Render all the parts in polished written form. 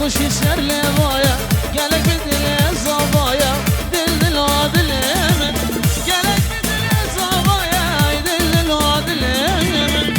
خوشی سر لوایا گلک بدل زوایا دل دل عادل من گلک بدل زوایا دل دل عادل من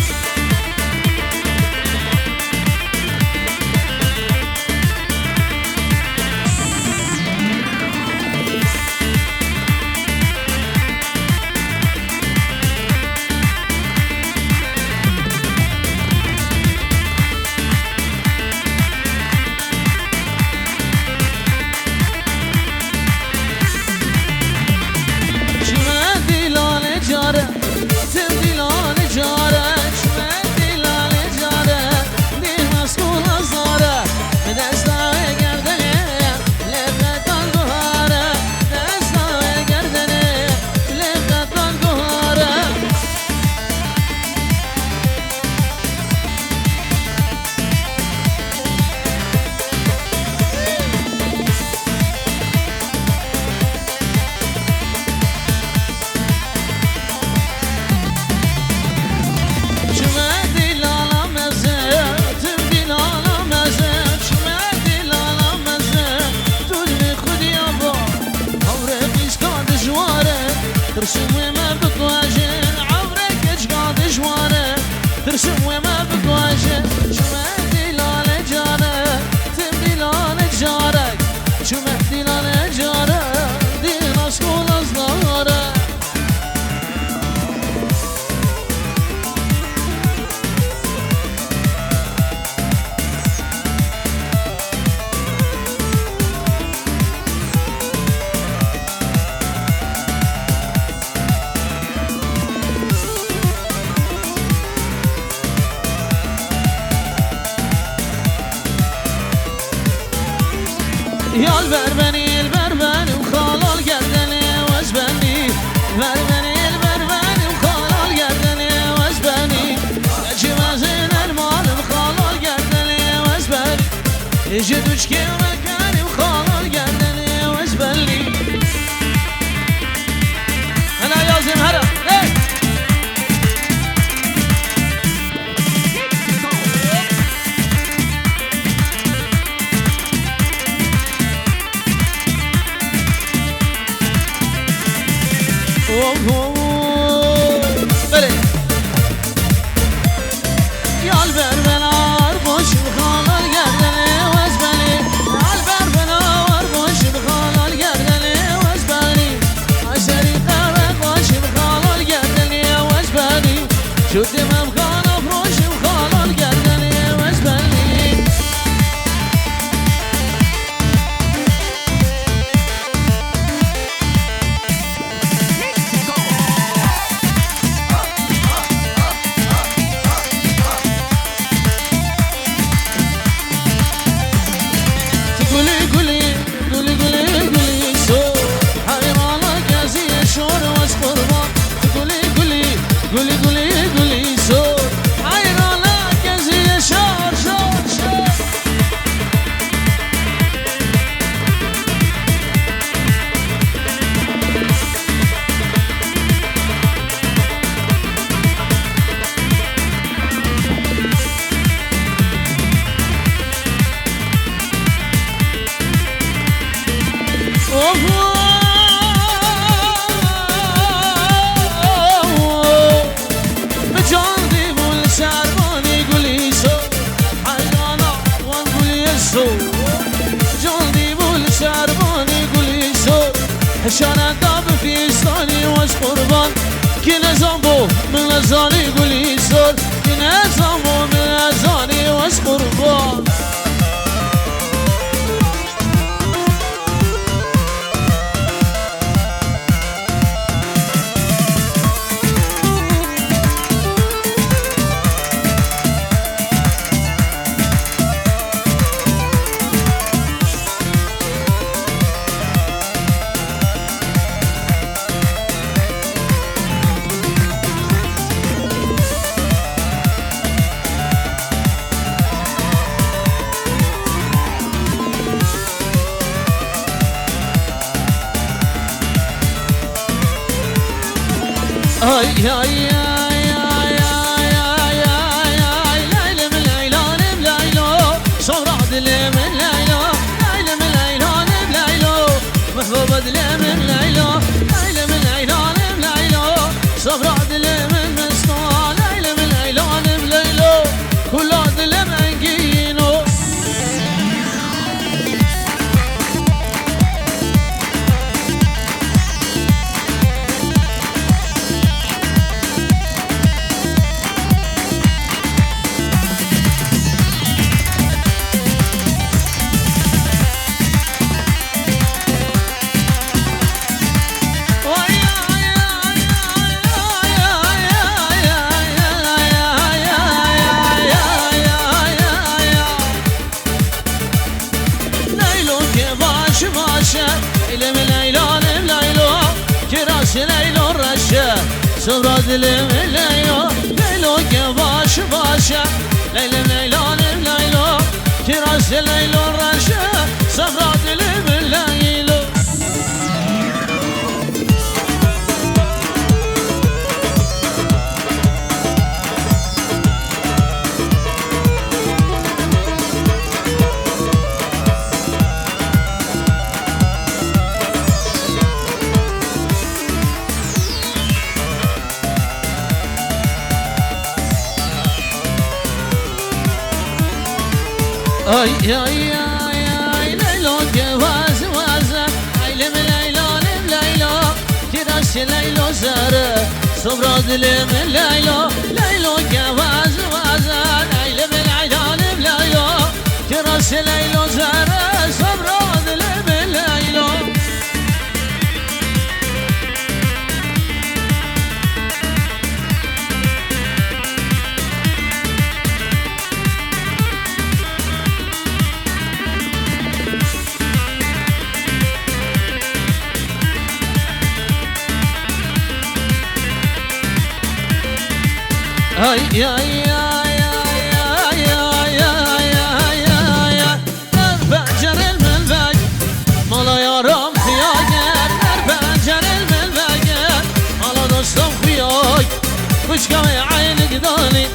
ترسم وما بتواجه عمرك اجقاد جوانه ترسم وما بتواجه شمعتي لاله جاره تمدي لاله جارك شمعتي لاله جاره دي نسكول ازداره يا البربني البربني وخال القردني وزبني البربني البربني وخال القردني وزبني جمازين المال وخال القردني وزبني يجد وشكي ومكاني وخال القردني وزبني انا لازم هرب يا البربنار بوش بخال القردني وزبني يا البربنار بوش بخال القردني وزبني عسري قرق بوش بخال القردني وزبني شد مبخال افروش بخال القردني وزبني قولي قولي قولي صوت عيرانك زي شار شار شار جندي بالشرباني قولي صوت حشانة داب في إسلاني واش قربان كنا زنبو من أزاني قولي صوت كنا زنبو من أزاني واش قربان ay ay ay ay ay ay ay ay Leylim leylalim leylo sonra dilim leylo باشه صبر دلم لیلا لیلا که باشه لیلا لیلا لیلا که راست لیلا راشه صبر دلم لیلا ay ay ay ay Leyla gevaz vaza Aylem Leyla lem Leyla Kiraş Leyla zara Sobra dilim Leyla Leyla gevaz vaza Aylem Leyla lem Leyla Kiraş Leyla zara Sobra dilim Leyla ay ay ay ay ay ay ay ay ay در پنجر الملبک مالا یارم خیاگر در پنجر الملبک مالا دوستم خیاگ بشکم عینک دانی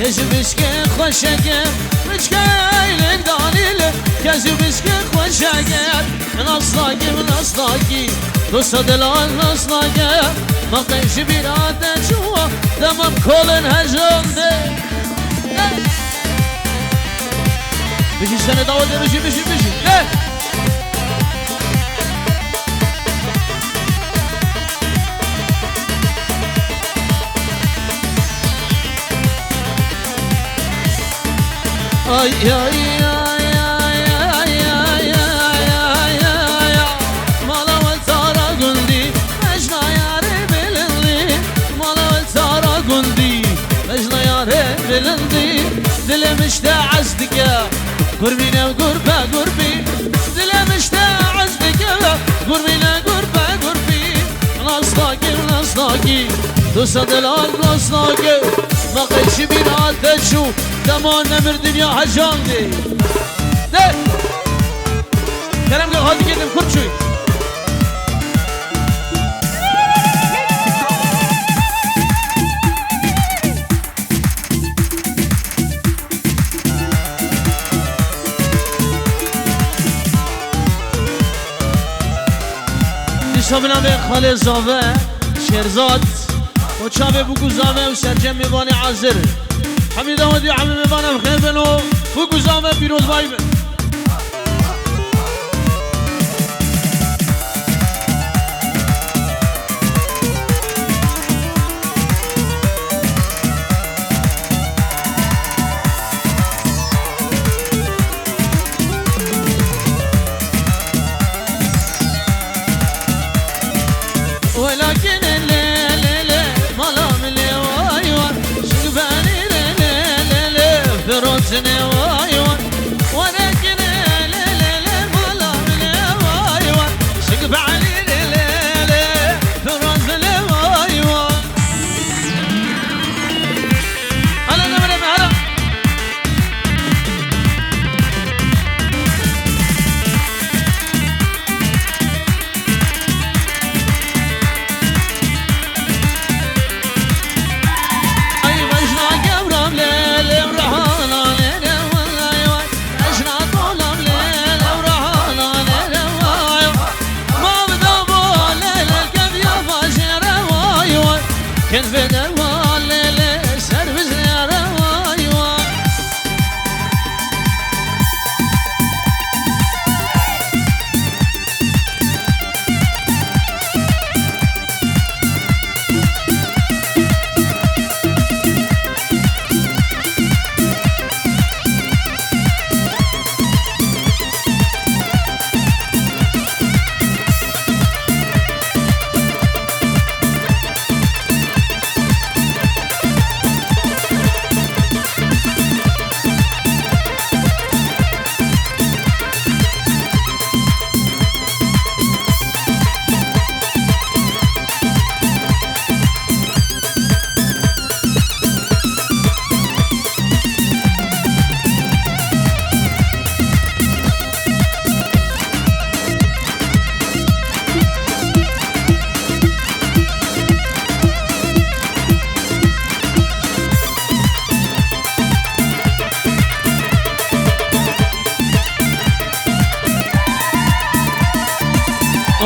کسی بشکه خوشگم بشکه عینک دانیل کسی بشکه خوشگم من اصلاکی دوست دلال اصلاگم ما قیش بیراده جوا دمم کلن هجانده بشی سنه داوده بشی ay ay ay بلندي دل مشتاع عزدك قربينا وقربا قربي دل مشتاع عزدك قربينا قربا قربي نصلاقي دوسا دلال نصلاقي ما قيش بينا تشو دمان نمر دنيا حجان دي كلام قال هادي كده كل شوي شامنا به خاله زاوه شیرزاد و چابه بگو زاوه و سرجم میبانی عازر حمید آمدی عمی میبانم خیل بنو بگو زاوه بیروز بای بن ولكن الليل مالا ملي وايوان شقباني ليل فروتني وايوان ولكن الليل مالا ملي وايوان شقباني ليل فروتني وايوان هلا نمرم هلا كان بدر والليل سربز يا روايوان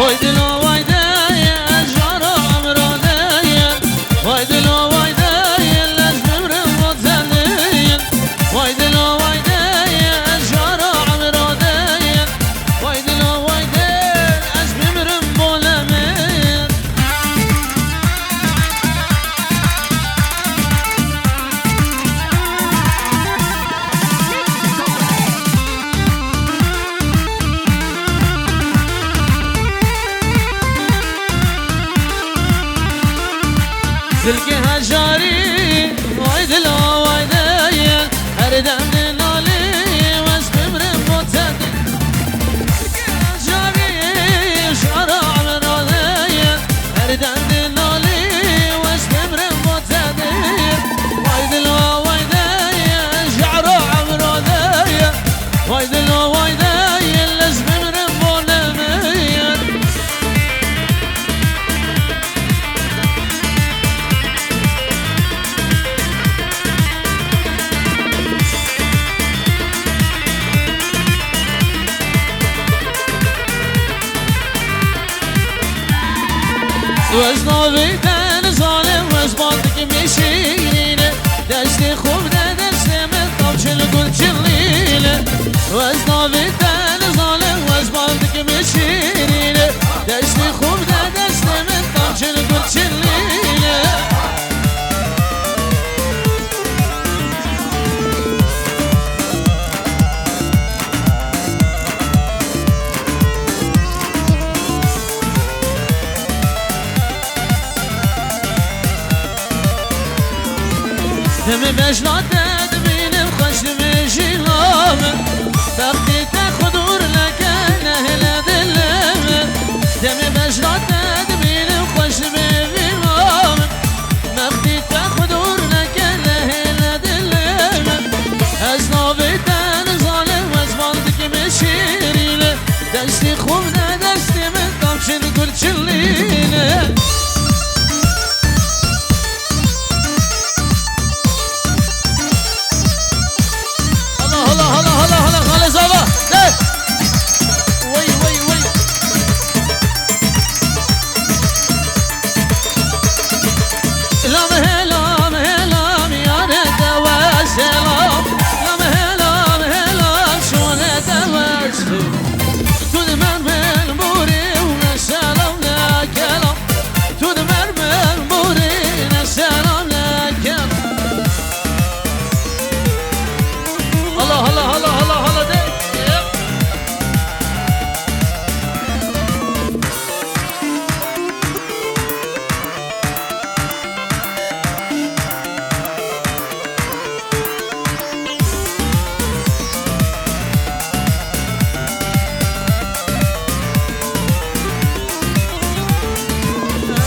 وای دلو وای دایم جارو عمرو دایم وای دلو وای دایم لش بمرم وطنیم وای دلو وای دایم جارو عمرو دایم وای دلو وای دایم لش بمرم بولمیم دلك هجاري واي دلو واي داين هردم دنالي واس بمرم بوتد دلك هجاري شارع من داين هردم دنالي واس بمرم بوتد واي دلو واي داين شعرو عمرو داين واي دلو واي داين لس بمرم بولمين وزنابيتن ظالم وزباطك مشيرين دشتي خوب ده دست من طب چل گل چليل وزنابيتن ظالم وزباطك مشيرين دشتي خوب ده دست من طب چل گل چليل دم بجلات دبينم خوش دمجيلام تختي تخدور لك نهل دلم دم بجلات دبينم خوش دمجيلام تختي تخدور لك نهل دلم ازنابيتن ظالم وزبالدك مشيرين دستي خوب دستي من طمشن قل چلين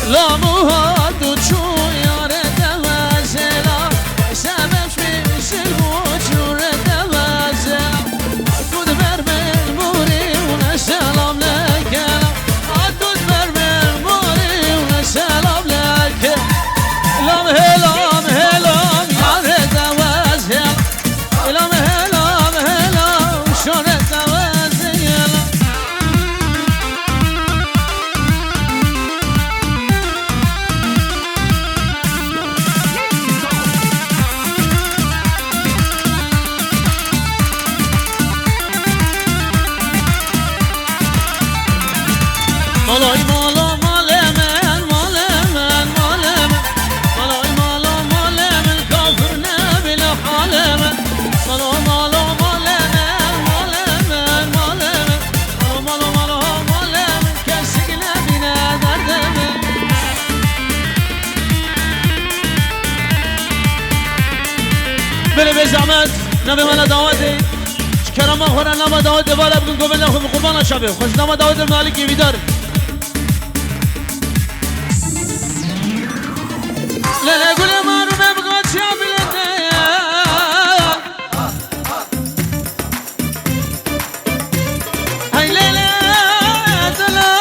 لا موهاد وشو يا ريت وازلا سبب في الوجه ريت وازلا تدبر بالموري ونسلام لك تدبر بالموري ونسلام لك لام هلام هلام يا ريت وازلا لام هلام هلام شو ريت وازلا مالاي مالا مالمن مالمن مالمن مالاي مالا مالمن كافر نبيل حالمن مالا مالا مالمن مالمن مالمن مالا مالا مالمن كسك نبينا دردمن بله به زحمت نبی من دعوتی کرم آخورا نما دعوت بالا بکن گوبل خوب قربان شبه خوش نما دعوت مالکی بیدار لا قول يا مارو ما بغات شاب الهدايا هاي ليلى دلا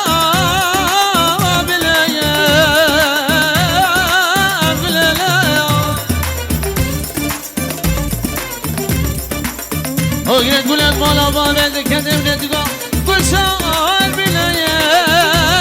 بلايا بلايا قول يا مالا ما بدك كدم ندقا قول شعر بلايا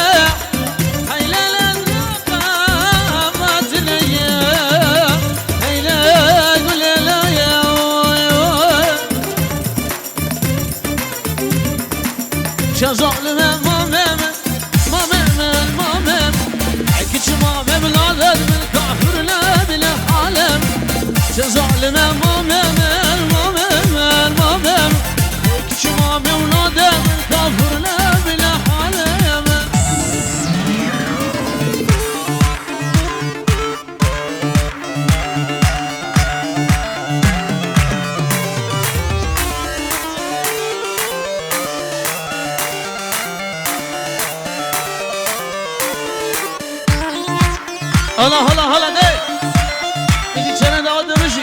چه ظالمه ماممن ماممن مامم کچی مامی و نادم کافر نبیله حالم هلا ده ایجی چنه دعوت نمیشی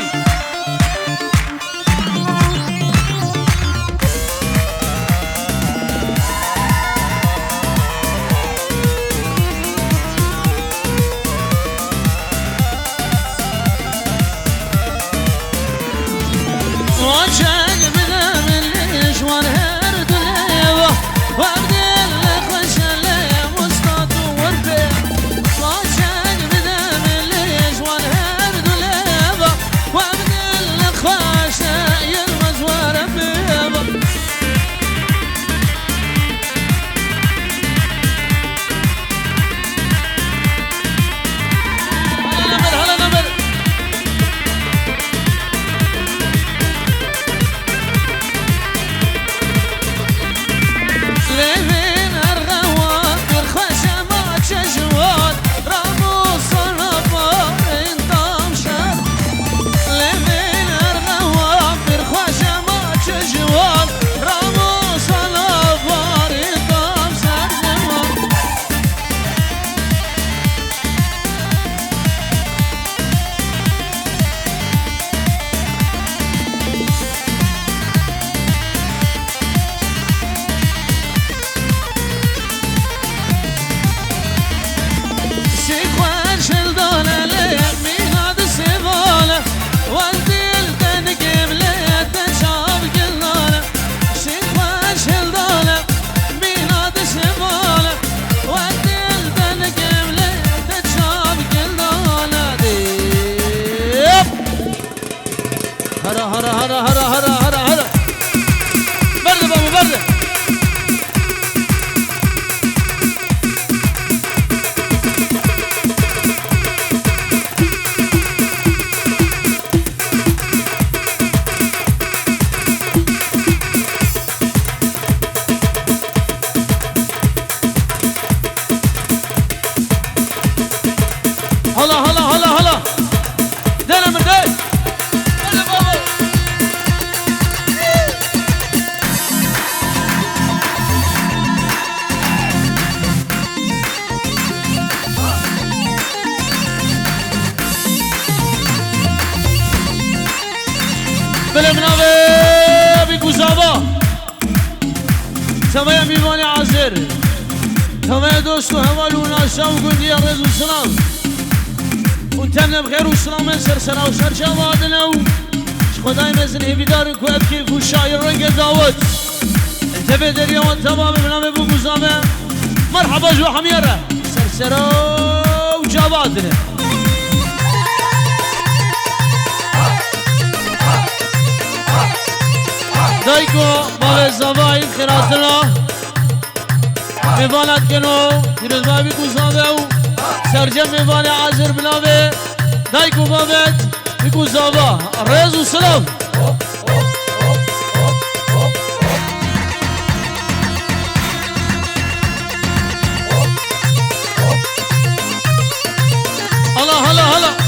واجه بدم اللي جوان هر دنيا وابدل لخش اللي مستطيع وربي واجه بدم اللي جوان هر دنيا وابدل لخش يلمز وربي هلا نمر لمن الرواد الخشة ما تشجوات رامو صنفار انتم شاد لمن الرواد الخشة ما تشجوات رامو صنفار انتم سرزوات سيخوان شلدانة ليك ميلاد السيبالة والديل تنقيم ليك تنشاب قلنانة سيخوان شلدانة ميلاد السيبالة والديل تنقيم ليك تنشاب قلنانة ديب هرا هرا هرا هرا هرا هرا هرا برد بابا برد هلا دينا من دي هلا بابا بلمناوي ابي قزابا تمايا ميواني عازر تمايا دوستو هوالونا شاو قندي الرز والسلام وانتمنا بخير وسلام سرسرا وسر جوادنا خداي مزن هبي دارك وابكيف والشاير رنق داود انت بدريا وانت بابا من ابو قزامه مرحبا جو حميره سرسرا وجوادنا دايكو بابا زباين خيراتنا ميوانات كنو يرز بابي قزامه سرجم میوانی عازر بنامه دایکو بابت میکو زابا رز و سلام هلا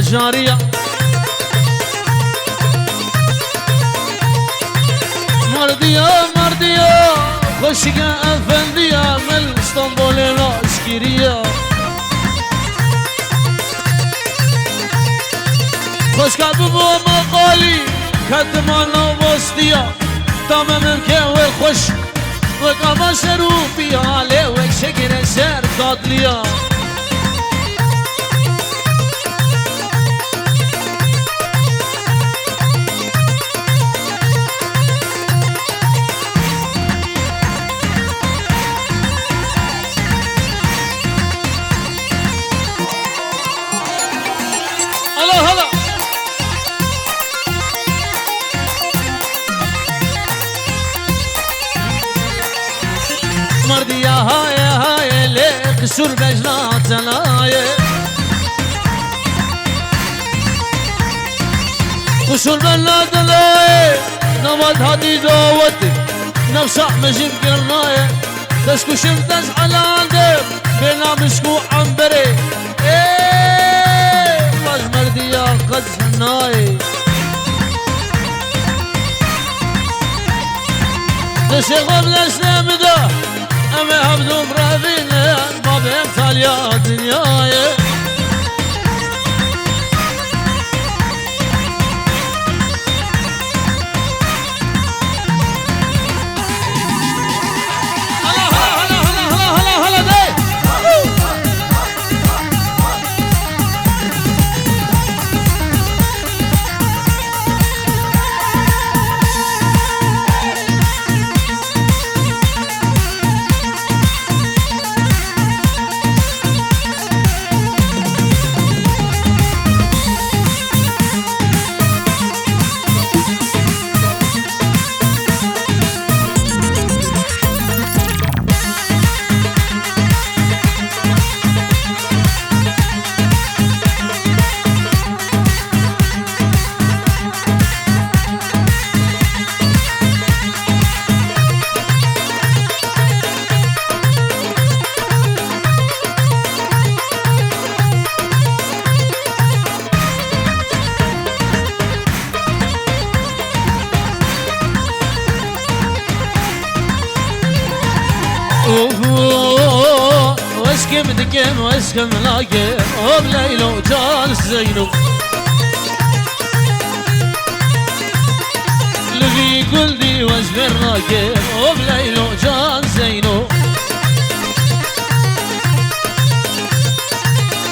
جارية مردية خشقة أفندية من اسطنبول العسكرية خشقة ببو مقالي كدمانا وبسطية تمام مكاوي خوش وقاما شروفية ليوك شكر سر قادلية مردي يا هاي ليك سور بجنات لاي وسور بلاد لاي نمد هدي دوتي نفسح مجيب قرناي تسكو شمتز على عندك بينا مسكو عنبري ايه باش مردي يا قد هناي تشغل الاسلام ده اما هبدو برافينا ما بيمثال يا دنياي واسكم دكم واسكم لاقم وبليلو جالس زينو لفي قلبي واسبر راقم وبليلو جالس زينو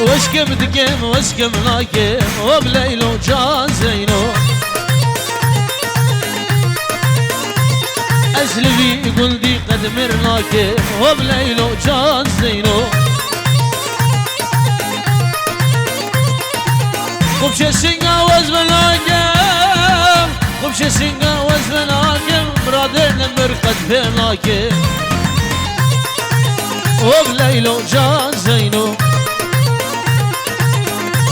واسكم دكم واسكم لاقم وبليلو جالس زينو أسلفي قلبي قد مرناك وبليلو جان زينو خبش السنقة وزبناكم خبش السنقة وزبناكم برادين مرقد فيناكم وبليلو جان زينو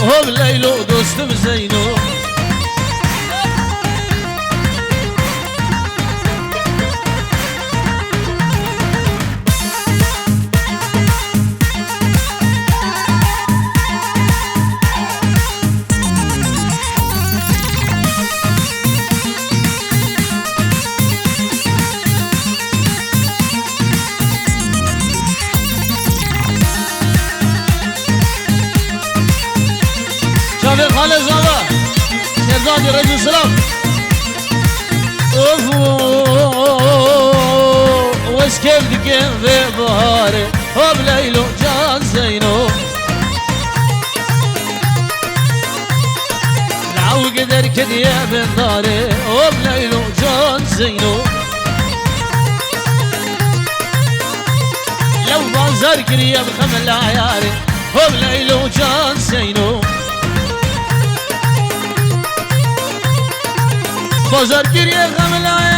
وبليلو دوستم زينو شافي خالد زاده شهزادي رجل سلام وش كيف دقين في ظهري وبليلو جان زينو العو قدر كدي يا بن داري وبليلو جان زينو لو بازار كريا بخمل عياري وبليلو جان زينو بازار كريا بخمل عياري